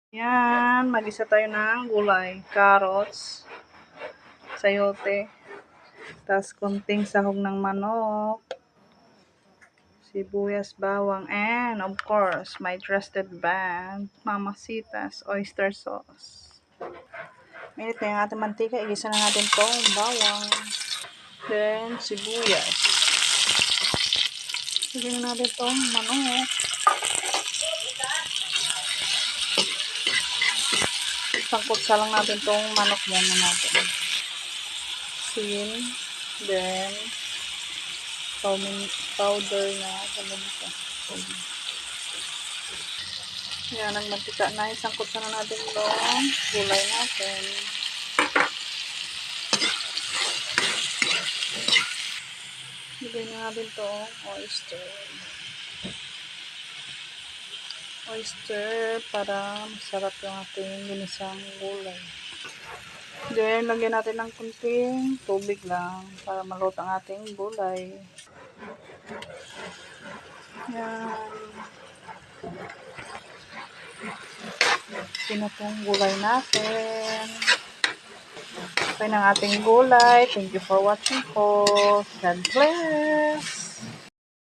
Yan, mag-isa tayo ng gulay, carrots, sayote, tas konting sahog ng manok, sibuyas, bawang, and of course, my trusted band, Mamacita's oyster sauce. Minit na yung ating mantika, igisa na natin tong bawang, then sibuyas. Igisa na natin tong manok. Sangkutsa lang natin tong manok muna natin. Sin, then powder na paminta. Yan, nagmantika na. Isangkutsa na natin tong gulay natin. Lagay na natin tong oyster para masarap yung ating ginisang gulay. Then, lagyan natin ng kunting tubig lang para maluto ang ating gulay. Yan. Ito na itong gulay natin. Okay ng ating gulay. Thank you for watching po. God bless!